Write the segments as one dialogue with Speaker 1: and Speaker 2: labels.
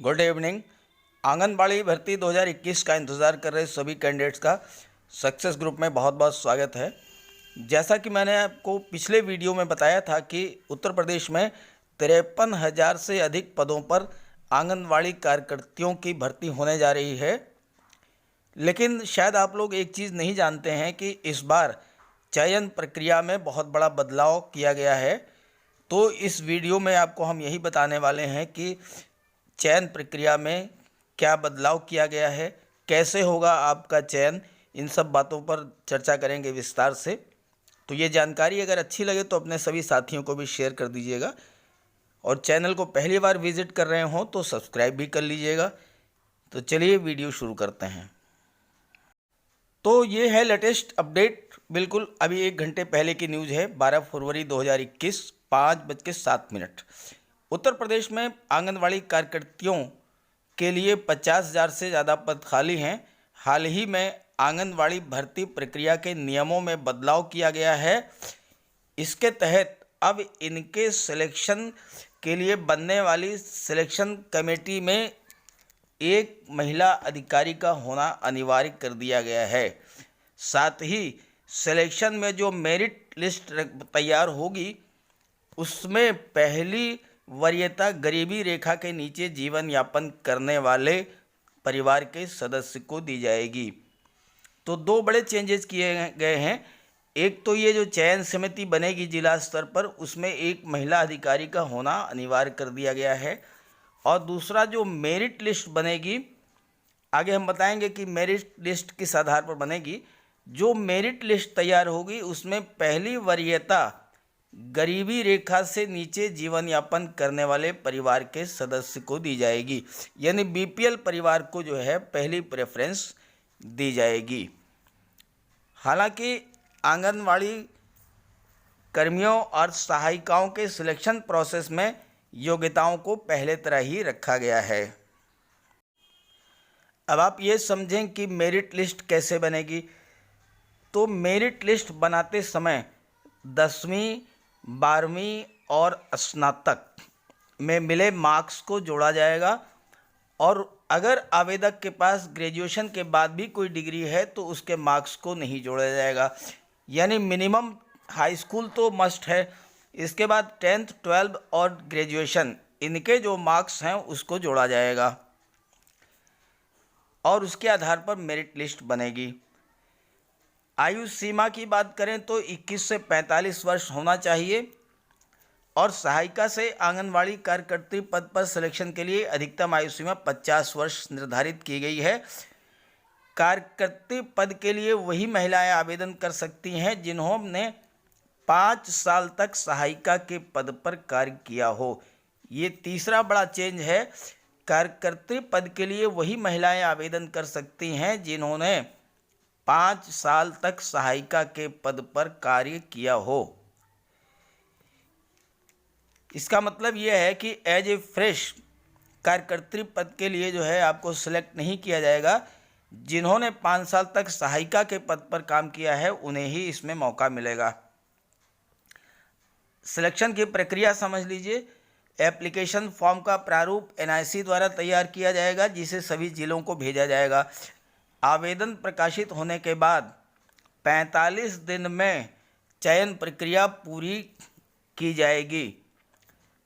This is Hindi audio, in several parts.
Speaker 1: Good evening. आंगनबाड़ी भर्ती 2021 का इंतज़ार कर रहे सभी कैंडिडेट्स का सक्सेस ग्रुप में बहुत बहुत स्वागत है। जैसा कि मैंने आपको पिछले वीडियो में बताया था कि उत्तर प्रदेश में 53,000 से अधिक पदों पर आंगनबाड़ी कार्यकर्तियों की भर्ती होने जा रही है। लेकिन शायद आप लोग एक चीज़ नहीं जानते हैं कि इस बार चयन प्रक्रिया में बहुत बड़ा बदलाव किया गया है। तो इस वीडियो में आपको हम यही बताने वाले हैं कि चयन प्रक्रिया में क्या बदलाव किया गया है, कैसे होगा आपका चयन, इन सब बातों पर चर्चा करेंगे विस्तार से। तो ये जानकारी अगर अच्छी लगे तो अपने सभी साथियों को भी शेयर कर दीजिएगा और चैनल को पहली बार विजिट कर रहे हों तो सब्सक्राइब भी कर लीजिएगा। तो चलिए वीडियो शुरू करते हैं। तो ये है लेटेस्ट अपडेट, बिल्कुल अभी 1 घंटे पहले की न्यूज़ है। 12 फरवरी 2021 5:07। उत्तर प्रदेश में आंगनवाड़ी कार्यकर्तियों के लिए 50,000 से ज़्यादा पद खाली हैं। हाल ही में आंगनवाड़ी भर्ती प्रक्रिया के नियमों में बदलाव किया गया है। इसके तहत अब इनके सिलेक्शन के लिए बनने वाली सिलेक्शन कमेटी में एक महिला अधिकारी का होना अनिवार्य कर दिया गया है। साथ ही सिलेक्शन में जो मेरिट लिस्ट तैयार होगी उसमें पहली वरीयता गरीबी रेखा के नीचे जीवन यापन करने वाले परिवार के सदस्य को दी जाएगी। तो दो बड़े चेंजेस किए गए हैं। एक तो ये जो चयन समिति बनेगी जिला स्तर पर, उसमें एक महिला अधिकारी का होना अनिवार्य कर दिया गया है। और दूसरा जो मेरिट लिस्ट बनेगी, आगे हम बताएंगे कि मेरिट लिस्ट किस आधार पर बनेगी। जो मेरिट लिस्ट तैयार होगी उसमें पहली वरीयता गरीबी रेखा से नीचे जीवन यापन करने वाले परिवार के सदस्य को दी जाएगी, यानी बीपीएल परिवार को जो है पहली प्रेफरेंस दी जाएगी। हालांकि आंगनवाड़ी कर्मियों और सहायिकाओं के सिलेक्शन प्रोसेस में योग्यताओं को पहले तरह ही रखा गया है। अब आप ये समझें कि मेरिट लिस्ट कैसे बनेगी। तो मेरिट लिस्ट बनाते समय 10वीं 12वीं और स्नातक में मिले मार्क्स को जोड़ा जाएगा। और अगर आवेदक के पास ग्रेजुएशन के बाद भी कोई डिग्री है तो उसके मार्क्स को नहीं जोड़ा जाएगा, यानी मिनिमम हाई स्कूल तो मस्ट है। इसके बाद 10th 12th और ग्रेजुएशन, इनके जो मार्क्स हैं उसको जोड़ा जाएगा और उसके आधार पर मेरिट लिस्ट बनेगी। आयु सीमा की बात करें तो 21 से 45 वर्ष होना चाहिए। और सहायिका से आंगनवाड़ी कार्यकर्त्री पद पर सिलेक्शन के लिए अधिकतम आयु सीमा 50 वर्ष निर्धारित की गई है। कार्यकर्त्री पद के लिए वही महिलाएं आवेदन कर सकती हैं जिन्होंने 5 साल तक सहायिका के पद पर कार्य किया हो। ये तीसरा बड़ा चेंज है। कार्यकर्त्री पद के लिए वही महिलाएं आवेदन कर सकती हैं जिन्होंने 5 साल तक सहायिका के पद पर कार्य किया हो। इसका मतलब यह है कि एज ए फ्रेश कार्यकर्त्री पद के लिए जो है आपको सिलेक्ट नहीं किया जाएगा। जिन्होंने 5 साल तक सहायिका के पद पर काम किया है उन्हें ही इसमें मौका मिलेगा। सिलेक्शन की प्रक्रिया समझ लीजिए। एप्लीकेशन फॉर्म का प्रारूप एनआईसी द्वारा तैयार किया जाएगा जिसे सभी जिलों को भेजा जाएगा। आवेदन प्रकाशित होने के बाद 45 दिन में चयन प्रक्रिया पूरी की जाएगी।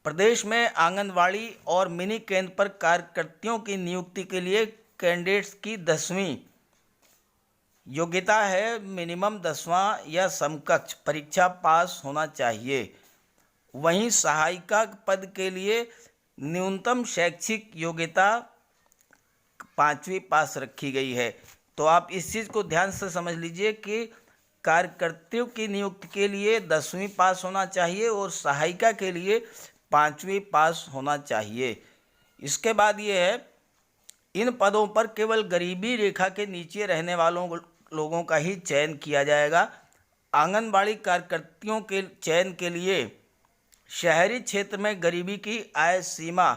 Speaker 1: प्रदेश में आंगनवाड़ी और मिनी केंद्र पर कार्यकर्तियों की नियुक्ति के लिए कैंडिडेट्स की 10वीं योग्यता है। मिनिमम 10वां या समकक्ष परीक्षा पास होना चाहिए। वहीं सहायिका पद के लिए न्यूनतम शैक्षिक योग्यता 5वीं पास रखी गई है। तो आप इस चीज़ को ध्यान से समझ लीजिए कि कार्यकर्तियों की नियुक्ति के लिए 10वीं पास होना चाहिए और सहायिका के लिए 5वीं पास होना चाहिए। इसके बाद ये है, इन पदों पर केवल गरीबी रेखा के नीचे रहने वालों लोगों का ही चयन किया जाएगा। आंगनबाड़ी कार्यकर्तियों के चयन के लिए शहरी क्षेत्र में गरीबी की आय सीमा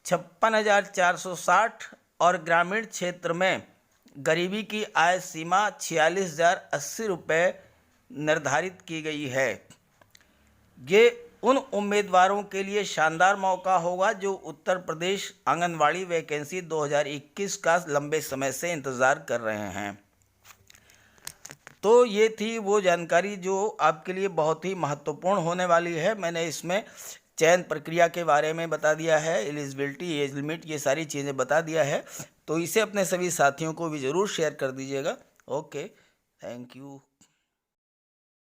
Speaker 1: 56,460 और ग्रामीण क्षेत्र में गरीबी की आय सीमा 46,080 रुपये निर्धारित की गई है। ये उन उम्मीदवारों के लिए शानदार मौका होगा जो उत्तर प्रदेश आंगनवाड़ी वैकेंसी 2021 का लंबे समय से इंतज़ार कर रहे हैं। तो ये थी वो जानकारी जो आपके लिए बहुत ही महत्वपूर्ण होने वाली है। मैंने इसमें चयन प्रक्रिया के बारे में बता दिया है, एलिजिबिलिटी, एज लिमिट, ये सारी चीज़ें बता दिया है। तो इसे अपने सभी साथियों को भी ज़रूर शेयर कर दीजिएगा। Okay, thank you.